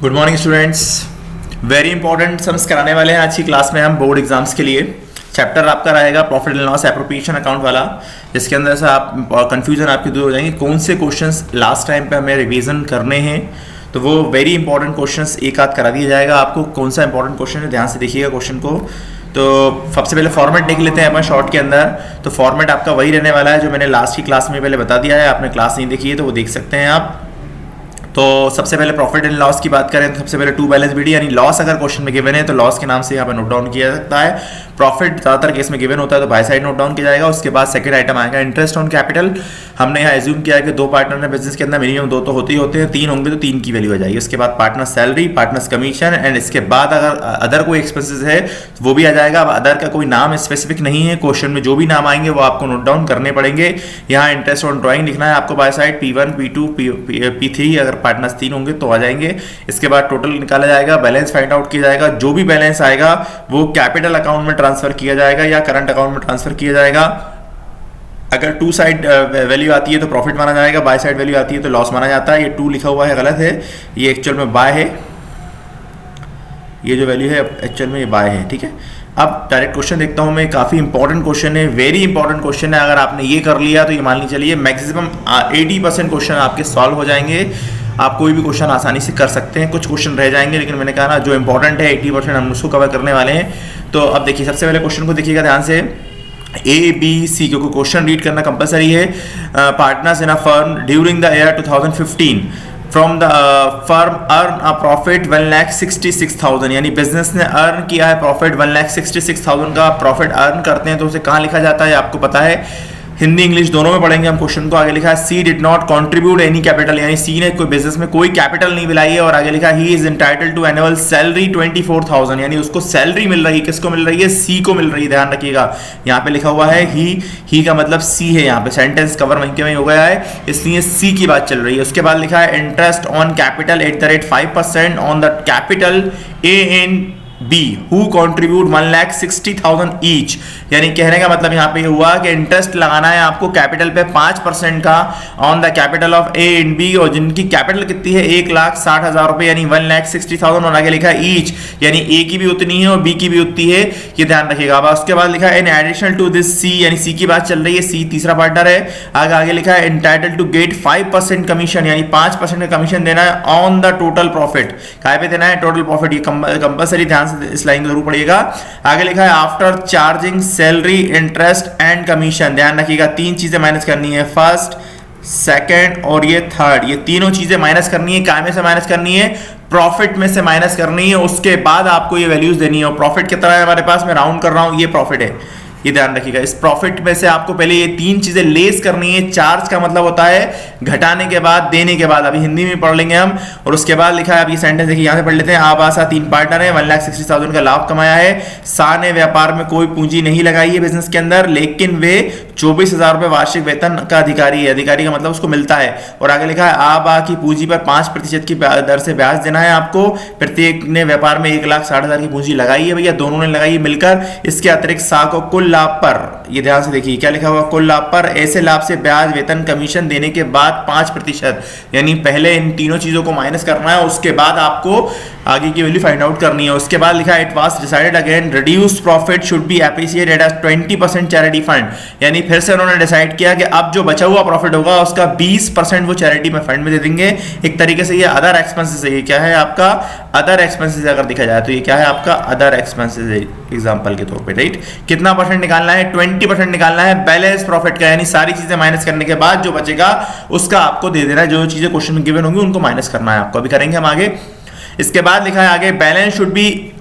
Good morning students. Very important sums कराने वाले हैं आज की क्लास में हम बोर्ड एग्जाम्स के लिए। चैप्टर आपका रहेगा profit and loss appropriation account वाला, जिसके अंदर से आप कंफ्यूजन आपके दूर हो जाएंगे कौन से क्वेश्चंस लास्ट टाइम पे हमें रिवीजन करने हैं। तो वो वेरी इंपॉर्टेंट क्वेश्चंस एक आध करा दिया जाएगा आपको। कौन सा इंपॉर्टेंट क्वेश्चन है, ध्यान से देखिएगा क्वेश्चन को। तो सबसे पहले फॉर्मेट देख लेते हैं अपन शॉर्ट के अंदर। तो फॉर्मेट आपका वही रहने वाला है जो मैंने लास्ट की क्लास में पहले बता दिया है। आपने क्लास नहीं देखी है तो वो देख सकते हैं आप। तो सबसे पहले प्रॉफिट एंड लॉस की बात करें तो सबसे पहले टू बैलेंस बीडी, यानी लॉस अगर क्वेश्चन में गिवन है तो लॉस के नाम से यहाँ पर नोट डाउन किया जा सकता है। प्रॉफिट ज़्यादातर केस में गिवन होता है तो बाय साइड नोट डाउन किया जाएगा। उसके बाद सेकंड आइटम आएगा इंटरेस्ट ऑन कैपिटल। हमने यहाँ एज्यूम किया है कि दो पार्टनर है बिजनेस के अंदर, मिनिमम दो तो होते ही होते हैं, तीन होंगे तो तीन की वैल्यू हो जाएगी। उसके बाद partner salary, partners commission, and इसके बाद अगर अदर कोई एक्सपेंसेस है वो भी आ जाएगा। अब अदर का कोई नाम स्पेसिफिक नहीं है, क्वेश्चन में जो भी नाम आएंगे वो आपको नोट डाउन करने पड़ेंगे। यहाँ इंटरेस्ट ऑन ड्राइंग लिखना है आपको by side, P1 P2 P3, अगर पार्टनर्स तीन होंगे तो आ जाएंगे। इसके बाद टोटल निकाला जाएगा, बैलेंस फाइंड आउट किया जाएगा। जो भी बैलेंस आएगा वो कैपिटल अकाउंट में ट्रांसफर किया जाएगा या करंट अकाउंट में ट्रांसफर किया जाएगा। अगर टू साइड वैल्यू आती है तो प्रॉफिट माना जाएगा, बाय साइड वैल्यू आती है तो लॉस माना जाता है। ये टू लिखा हुआ है गलत है, ये एक्चुअल में बाय है। ये जो वैल्यू है एक्चुअल में ये बाय है, ठीक है। अब डायरेक्ट क्वेश्चन देखता हूं मैं। काफी इंपॉर्टेंट क्वेश्चन है, वेरी इंपॉर्टेंट क्वेश्चन है। अगर आपने ये कर लिया तो ये मान लीजिए चलिए मैक्सिमम 80% क्वेश्चन आपके सॉल्व हो जाएंगे। आप कोई भी क्वेश्चन आसानी से कर सकते हैं। कुछ क्वेश्चन रह जाएंगे लेकिन मैंने कहा ना जो इंपॉर्टेंट है 80% हम उसको कवर करने वाले हैं। तो अब देखिए सबसे पहले क्वेश्चन को देखिएगा ध्यान से। ABC, क्योंकि क्वेश्चन रीड करना कंपलसरी है। Partners in a firm during the year 2015 from the firm earn a profit 1,66,000, यानी बिजनेस ने अर्न किया है प्रॉफिट 1,66,000 का प्रॉफिट अर्न करते हैं तो उसे कहाँ लिखा जाता है आपको पता है। हिंदी इंग्लिश दोनों में पढ़ेंगे हम क्वेश्चन को। आगे लिखा है C did not contribute any capital, यानी सी ने कोई बिजनेस में कोई कैपिटल नहीं मिलाई है। और आगे लिखा है he is entitled to annual salary 24,000, यानी उसको सैलरी मिल रही है। किसको मिल रही है? सी को मिल रही है। ध्यान रखिएगा यहाँ पे लिखा हुआ है ही का मतलब सी है। यहाँ पे सेंटेंस कवर वहीं के वहीं हो गया है, इसलिए सी की बात चल रही है। उसके बाद लिखा है interest on capital @ 5% on the capital A and B who contribute 1,60,000 each, यानी कहने का मतलब यहाँ पे हुआ कि इंटरेस्ट लगाना है आपको कैपिटल पे 5% का on the capital of A and B, और जिनकी कैपिटल कितनी है 1,60,000 रुपए, यानी 1,60,000। और आगे लिखा है ईच, यानी ए की भी उतनी है और बी की भी उतनी है, ये ध्यान रखिएगा। अब उसके बाद लिखा है इन एडिशनल टू दिस सी, यानी सी की बात चल रही है, सी तीसरा पार्टनर है। आगे लिखा है एंटाइटल्ड टू गेट 5% कमीशन, यानी 5% का कमीशन देना है ऑन द टोटल प्रॉफिट। काय पे देना है? Total profit. ये कंपलसरी, ध्यान से इस लाइन जरूर पढ़िएगा। आगे लिखा है after charging salary interest and commission, ध्यान रखिएगा तीन चीजें माइनस करनी है, फर्स्ट सेकंड और ये थर्ड, ये तीनों चीजें माइनस करनी है। काय में से माइनस करनी है? प्रॉफिट में से माइनस करनी है। उसके बाद आपको ये वैल्यूज देनी है। और प्रॉफिट कितना है हमारे पास, मैं राउंड कर रहा हूं, ये प्रॉफिट है, ये ध्यान रखिएगा। इस प्रॉफिट में से आपको पहले ये तीन चीजें लेस करनी है। चार्ज का मतलब होता है घटाने के बाद, देने के बाद, अभी हिंदी में पढ़ लेंगे हम। और उसके बाद लिखा है, अब ये सेंटेंस देखिए यहाँ से पढ़ लेते हैं। आबासा तीन पार्टनर है, 1,60,000 का लाभ कमाया है। सा ने व्यापार में कोई पूंजी नहीं लगाई है बिजनेस के अंदर, लेकिन वे 24,000 रुपए वार्षिक वेतन का अधिकारी है। अधिकारी का मतलब उसको मिलता है। और आगे लिखा है आबा की पूंजी पर 5% की दर से ब्याज देना है आपको। प्रत्येक ने व्यापार में 1,60,000 की पूंजी लगाई है भैया, दोनों ने लगाई मिलकर। इसके अतिरिक्त सा को कुल लाभ पर, ये ध्यान से देखिए क्या लिखा हुआ, कुल लाभ पर ऐसे लाभ से ब्याज वेतन कमीशन देने के बाद 5%, यानी पहले इन तीनों चीजों को माइनस करना है, उसके बाद आपको आगे की वैल्यू फाइंड आउट करनी है। उसके बाद लिखा है it was decided again reduced profit should be appreciated as 20% charity fund, यानी फिर से उन्होंने डिसाइड किया कि अब जो बचा हुआ प्रॉफिट होगा उसका 20% वो चैरिटी में फंड में दे देंगे। एक तरीके से ये अदर एक्सपेंसेस है। ये क्या है आपका? Other expenses. अगर देखा जाए तो ये क्या है आपका? अदर एक्सपेंसेस है, एग्जांपल के तौर पे, राइट। कितना परसेंट निकालना है? 20% निकालना है बैलेंस प्रॉफिट का, यानी सारी चीजें माइनस करने के बाद जो बचेगा उसका आपको दे देना है। जो चीजें क्वेश्चन में गिवन होंगी उनको माइनस करना है आपको, अभी करेंगे हम आगे। इसके बाद लिखा है आगे balance should be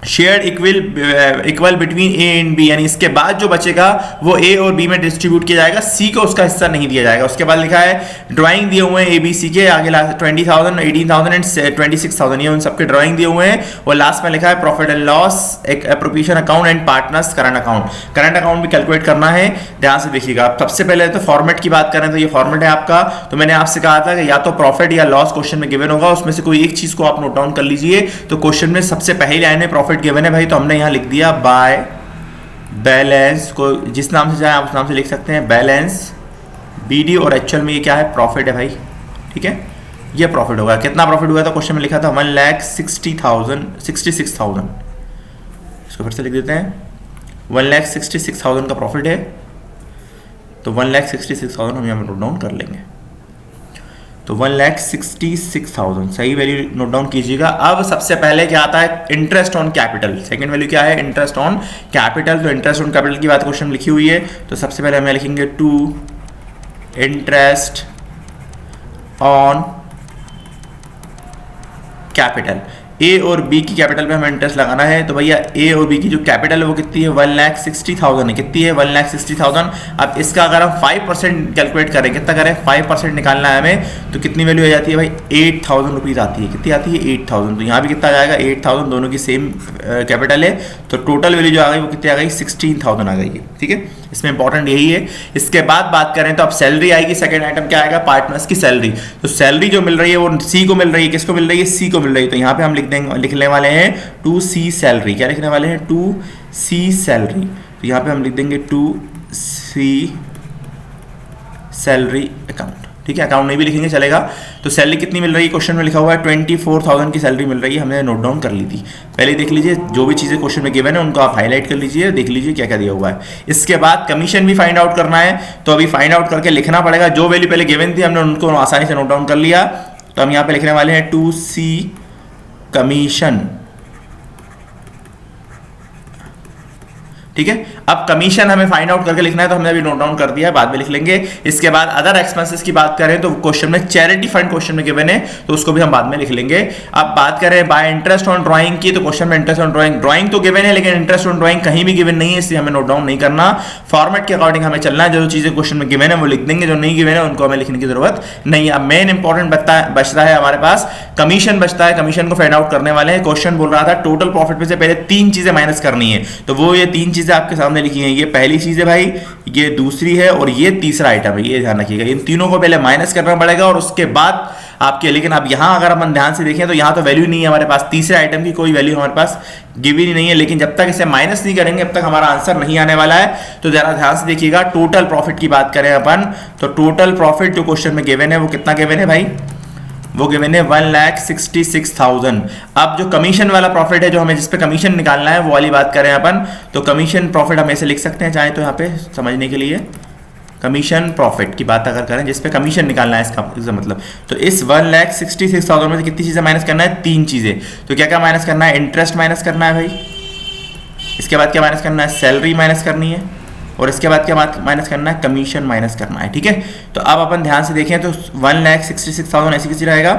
share equal between A and B, यानी इसके बाद जो बचेगा वो ए और बी में डिस्ट्रीब्यूट किया जाएगा, सी को उसका हिस्सा नहीं दिया जाएगा। उसके बाद लिखा है ड्राइंग दिए हुए हैं एबीसी के, आगे 20,000 18,000 एंड 26,000, ये उन सबके ड्राइंग दिए हुए हैं। और लास्ट में लिखा है profit and loss appropriation account and partners current account. Current account भी कैलकुलेट करना है, ध्यान से देखिएगा। सबसे पहले तो फॉर्मेट की बात करें तो ये फॉर्मेट है आपका। तो मैंने आपसे कहा था कि या तो प्रॉफिट या लॉस क्वेश्चन में गिवन होगा, उसमें से कोई एक चीज को आप नोट डाउन कर लीजिए। तो क्वेश्चन में सबसे पहली लाइन में प्रॉफिट गिवन है भाई, तो हमने यहाँ लिख दिया बाय बैलेंस, को जिस नाम से चाहे आप उस नाम से लिख सकते हैं, बैलेंस बीडी, और एक्चुअल में ये क्या है? प्रॉफिट है भाई, ठीक है। ये प्रॉफिट होगा। कितना प्रॉफिट हुआ था, क्वेश्चन में लिखा था 1,60,000 66,000। इसको फिर से लिख देते हैं, 1,66,000 का प्रॉफिट है, तो 1,66,000 हम यहाँ पर नोट डाउन कर लेंगे। तो 1,66,000 सही वैल्यू नोट डाउन कीजिएगा। अब सबसे पहले क्या आता है, interest on capital. Second value क्या है, इंटरेस्ट ऑन कैपिटल। तो इंटरेस्ट ऑन कैपिटल की बात क्वेश्चन लिखी हुई है, तो सबसे पहले हम लिखेंगे टू इंटरेस्ट ऑन कैपिटल। ए और बी की कैपिटल पे हमें इंटरेस्ट लगाना है, तो भैया ए और बी की जो कैपिटल है वो कितनी है, 1,60,000 है। कितनी है, 1,60,000। अब इसका अगर हम 5% कैलकुलेट करें, कितना करें, 5% निकालना है हमें, तो कितनी वैल्यू आ जाती है भाई, 8,000 रुपीज़ आती है। कितनी आती है, 8,000। तो यहाँ भी कितना आ जाएगा, 8,000, दोनों की सेम कैपिटल है, तो टोटल वैल्यू जो आ गई वो कितनी आ गई, 16,000 आ गई है। ठीक है, इसमें इंपॉर्टेंट यही है। इसके बाद बात करें तो अब सैलरी आएगी। सेकंड आइटम क्या आएगा, पार्टनर्स की सैलरी। तो सैलरी जो मिल रही है वो सी को मिल रही है, किसको मिल रही है, सी को मिल रही है। तो यहाँ पे हम लिखने वाले हैं 2C सैलरी। क्या लिखने वाले हैं, 2C सैलरी। तो यहाँ पे हम लिख देंगे 2C सैलरी अकाउंट। ठीक है, अकाउंट नहीं भी लिखेंगे चलेगा। तो सैलरी कितनी मिल रही है, क्वेश्चन में लिखा हुआ है 24,000 की सैलरी मिल रही है। हमने नोट डाउन कर ली थी। पहले देख लीजिए, जो भी चीज़ें क्वेश्चन में गिवन है उनको आप हाईलाइट कर लीजिए, देख लीजिए क्या क्या दिया हुआ है। इसके बाद कमीशन भी फाइंड आउट करना है, तो अभी फाइंड आउट करके लिखना पड़ेगा। जो वैल्यू पहले गिवन थी हमने उनको आसानी से नोट डाउन कर लिया, तो हम यहाँ पे लिखने वाले हैं 2C कमीशन। ठीक है, अब कमीशन हमें फाइंड आउट करके लिखना है, तो हमने अभी नोट डाउन कर दिया है, बाद में लिख लेंगे। इसके बाद अदर एक्सपेंसेस की बात करें तो क्वेश्चन में चैरिटी फंड क्वेश्चन में गिवन है, तो उसको भी हम बाद में लिख लेंगे। अब बात करें बाय इंटरेस्ट ऑन ड्राइंग की, तो क्वेश्चन में इंटरेस्ट ऑन ड्राइंग तो गिवन है, लेकिन इंटरेस्ट ऑन ड्राइंग कहीं भी गिवन नहीं है, इसलिए हमें नोट डाउन नहीं करना। फॉर्मेट के अकॉर्डिंग हमें चलना है, जो चीजें क्वेश्चन में गिवन है वो लिख देंगे, जो नहीं गिवन है उनको हमें लिखने की जरूरत नहीं। अब मेन इंपॉर्टेंट बचता है हमारे पास कमीशन बचता है। कमीशन को फाइंड आउट करने वाले हैं। क्वेश्चन बोल रहा था टोटल प्रॉफिट में से पहले 3 चीजें माइनस करनी है, तो वो ये 3 चीजें आपके सामने लिखी है। ये पहली चीज है भाई, ये दूसरी है और ये तीसरा आइटम है, ये ध्यान रखिएगा। इन तीनों को पहले माइनस करना पड़ेगा और उसके बाद आपके, लेकिन अब यहां अगर हम ध्यान से देखें तो यहां तो वैल्यू नहीं है हमारे पास, तीसरे आइटम की कोई वैल्यू हमारे पास गिवन ही नहीं है। लेकिन जब तक इसे माइनस नहीं करेंगे अब तक हमारा आंसर नहीं आने वाला है। तो जरा ध्यान से देखिएगा, टोटल प्रॉफिट की बात करें अपन, तो टोटल प्रॉफिट जो क्वेश्चन में गिवन है वो कितना गिवन है भाई, वो गिवन है 1,66,000। अब जो कमीशन वाला प्रॉफिट है, जो हमें जिस पे कमीशन निकालना है, वो वाली बात करें अपन, तो कमीशन प्रॉफिट हम ऐसे लिख सकते हैं चाहे तो, यहाँ पे समझने के लिए कमीशन प्रॉफिट की बात अगर करें जिस पे कमीशन निकालना है, इसका मतलब, तो इस 1,66,000 में से कितनी चीजें माइनस करना है, 3 चीजें। तो क्या क्या माइनस करना है, इंटरेस्ट माइनस करना है भाई, इसके बाद क्या माइनस करना है, सैलरी माइनस करनी है, और इसके बाद क्या माइनस करना है, कमीशन माइनस करना है। ठीक है, तो अब अपन ध्यान से देखें तो 1,66,000 ऐसी किसी रहेगा।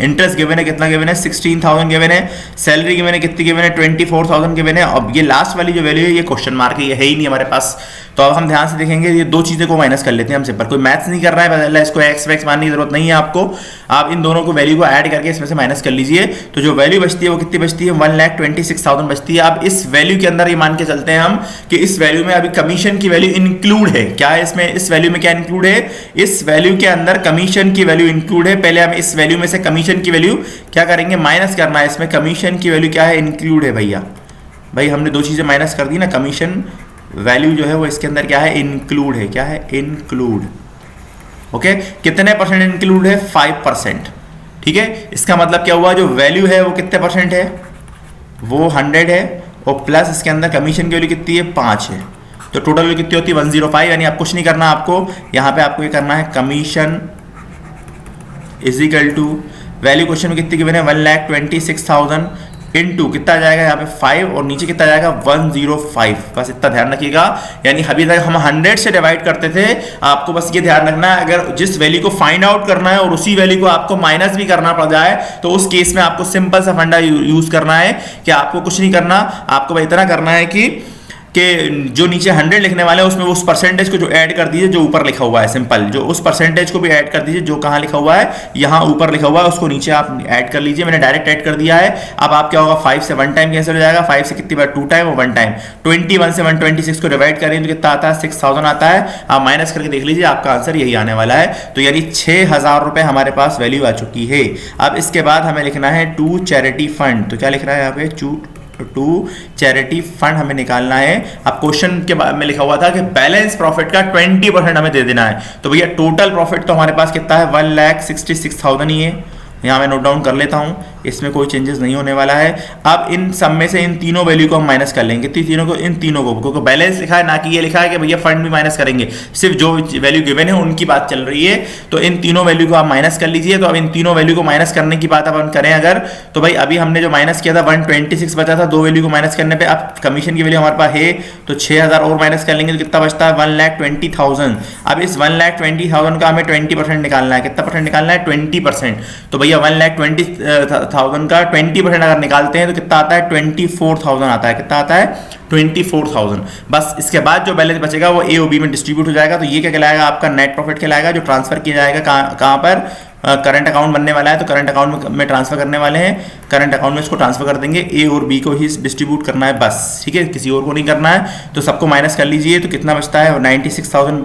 इंटरेस्ट गिवन है, कितना गिवन है, 16,000 गिवन है। सैलरी गिवन है, कितनी गिवन है, 24,000 गिवन है। अब ये लास्ट वाली जो वैल्यू है ये क्वेश्चन मार्क है, ये है ही नहीं हमारे पास। तो अब हम ध्यान से देखेंगे, ये 2 चीजें को माइनस कर लेते हैं हम सिंपल, कोई मैथ्स नहीं कर रहा है, बदल है इसको एक्स वैक्स मानने की जरूरत नहीं है आपको। आप इन दोनों को वैल्यू को ऐड करके इसमें से माइनस कर लीजिए, तो जो वैल्यू बचती है वो कितनी बचती है, 1,26,000 बचती है। अब इस वैल्यू के अंदर ये मान के चलते हैं हम कि इस वैल्यू में अभी कमीशन की वैल्यू इंक्लूड है। क्या है इसमें, इस वैल्यू में क्या इंक्लूड है, इस वैल्यू के अंदर कमीशन की वैल्यू इंक्लूड है। पहले हम इस वैल्यू में से कमीशन की वैल्यू क्या करेंगे, माइनस करना है। इसमें कमीशन की वैल्यू क्या है, इंक्लूड है भैया। भाई हमने 2 चीजें माइनस कर दी ना, कमीशन वैल्यू जो है वो इसके अंदर क्या है, इंक्लूड है। क्या है, इंक्लूड। ओके, कितने परसेंट इंक्लूड है, 5%। ठीक है, इसका मतलब क्या हुआ, जो वैल्यू है वो कितने परसेंट है, वो 100 है, और प्लस इसके अंदर कमीशन की वैल्यू कितनी है, 5 है। तो टोटल वैल्यू कितनी होती है, 105। यानी आप कुछ नहीं करना, आपको यहाँ पे आपको ये करना है, commission is equal to value question में कितनी गिवन है, 1,26,000 इनटू कितना आ जाएगा यहाँ पे 5, और नीचे कितना आ जाएगा 105। बस इतना ध्यान रखिएगा। यानी अभी तक हम 100 से डिवाइड करते थे, आपको बस ये ध्यान रखना है, अगर जिस वैल्यू को फाइंड आउट करना है और उसी वैल्यू को आपको माइनस भी करना पड़ जाए, तो उस केस में आपको सिंपल सा फंडा यूज करना है कि आपको कुछ नहीं करना, आपको इतना करना है कि जो नीचे 100 लिखने वाले हैं उसमें उस परसेंटेज को जो ऐड कर दीजिए जो ऊपर लिखा हुआ है, सिंपल, जो उस परसेंटेज को भी ऐड कर दीजिए जो कहाँ लिखा हुआ है, यहाँ ऊपर लिखा हुआ है, उसको नीचे आप ऐड कर लीजिए। मैंने डायरेक्ट ऐड कर दिया है। अब आप क्या होगा, 5 से 1 टाइम कैंसिल हो जाएगा, 5 से कितनी बार 2 टाइम और 1 टाइम। 21 से 126 को डिवाइड करें तो कितना आता है, 6,000 आता है। आप माइनस करके देख लीजिए, आपका आंसर यही आने वाला है। तो यानी 6,000 रुपए हमारे पास वैल्यू आ चुकी है। अब इसके बाद हमें लिखना है टू चैरिटी फंड। तो क्या लिख रहा है यहाँ पे, टू चैरिटी फंड हमें निकालना है। अब क्वेश्चन के बाद में लिखा हुआ था कि बैलेंस प्रॉफिट का 20% हमें दे देना है। तो भैया टोटल प्रॉफिट तो हमारे पास कितना है, 1,66,000 ही है। यहाँ मैं नोट डाउन कर लेता हूँ, इसमें कोई चेंजेस नहीं होने वाला है। अब इन सब में से इन तीनों वैल्यू को हम माइनस कर लेंगे, तीनों को, इन तीनों को, क्योंकि बैलेंस लिखा है ना कि ये लिखा है कि भैया फंड भी माइनस करेंगे, सिर्फ जो वैल्यू गिवन है उनकी बात चल रही है। तो इन तीनों वैल्यू को आप माइनस कर लीजिए। तो अब इन तीनों वैल्यू को माइनस करने की बात अपन करें अगर, तो भाई अभी हमने जो माइनस किया था 126 बचा था, दो वैल्यू को माइनस करने पर। अब कमीशन की वैल्यू हमारे पास है तो 6,000 और माइनस कर लेंगे तो कितना बचता है, 1,20,000। अब इस 1,20,000 का हमें 20% निकालना है। कितना परसेंट निकालना है, 20%। तो भैया 1,20,000 का 20% अगर निकालते हैं तो कितना आता है, 24,000 आता है। कितना आता है, 24,000। बस इसके बाद जो बैलेंस बचेगा वो ए और बी में डिस्ट्रीब्यूट हो जाएगा। तो ये क्या कहलाएगा, आपका नेट प्रॉफिट कहलाएगा, जो ट्रांसफर किया जाएगा कहाँ पर, करंट अकाउंट बनने वाला है। तो करंट अकाउंट में ट्रांसफर करने वाले हैं, करंट अकाउंट में इसको ट्रांसफर कर देंगे। ए और बी को ही डिस्ट्रीब्यूट करना है बस, ठीक है, किसी और को नहीं करना है। तो सबको माइनस कर लीजिए तो कितना बचता है, 96,000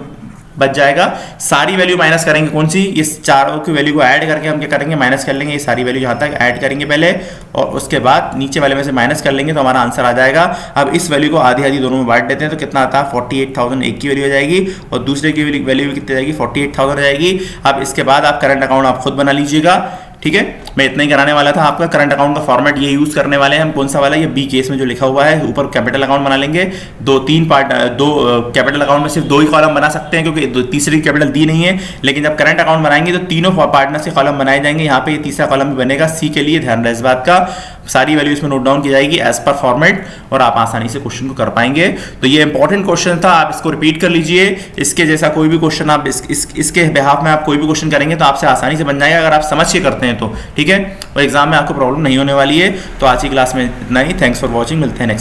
बच जाएगा। सारी वैल्यू माइनस करेंगे, कौन सी, इस चारों की वैल्यू को ऐड करके हम क्या करेंगे, माइनस कर लेंगे। ये सारी वैल्यू यहाँ तक ऐड करेंगे पहले, और उसके बाद नीचे वाले में से माइनस कर लेंगे तो हमारा आंसर आ जाएगा। अब इस वैल्यू को आधी आधी दोनों में बांट देते हैं तो कितना आता है, 48,000 एक की वैल्यू हो जाएगी और दूसरे की वैल्यू भी कितनी जाएगी, 48,000 हो जाएगी। अब इसके बाद आप करंट अकाउंट आप खुद बना लीजिएगा, ठीक है। मैं इतना ही कराने वाला था आपका। करंट अकाउंट का फॉर्मेट ये यूज करने वाले हैं हम, कौन सा वाला, ये बी केस में जो लिखा हुआ है, ऊपर कैपिटल अकाउंट बना लेंगे। दो कैपिटल अकाउंट में सिर्फ दो ही कॉलम बना सकते हैं क्योंकि तीसरी कैपिटल दी नहीं है। लेकिन जब करंट अकाउंट बनाएंगे तो तीनों पार्टनर से कॉलम बनाए जाएंगे। यहाँ पे ये तीसरा कॉलम भी बनेगा, सी के लिए ध्यान रहे इस बात का। सारी वैल्यू इसमें नोट डाउन की जाएगी एज पर फॉर्मेट और आप आसानी से क्वेश्चन को कर पाएंगे। तो ये इंपॉर्टेंट क्वेश्चन था, आप इसको रिपीट कर लीजिए। इसके जैसा कोई भी क्वेश्चन आप इसके बिहाफ में आप कोई भी क्वेश्चन करेंगे तो आपसे आसानी से बन जाएगा अगर आप समझ के करते हैं तो, ठीक है। और एग्जाम में आपको प्रॉब्लम नहीं होने वाली है। तो आज की क्लास में इतना ही। थैंक्स फॉर वॉचिंग, मिलते हैं नेक्स्ट।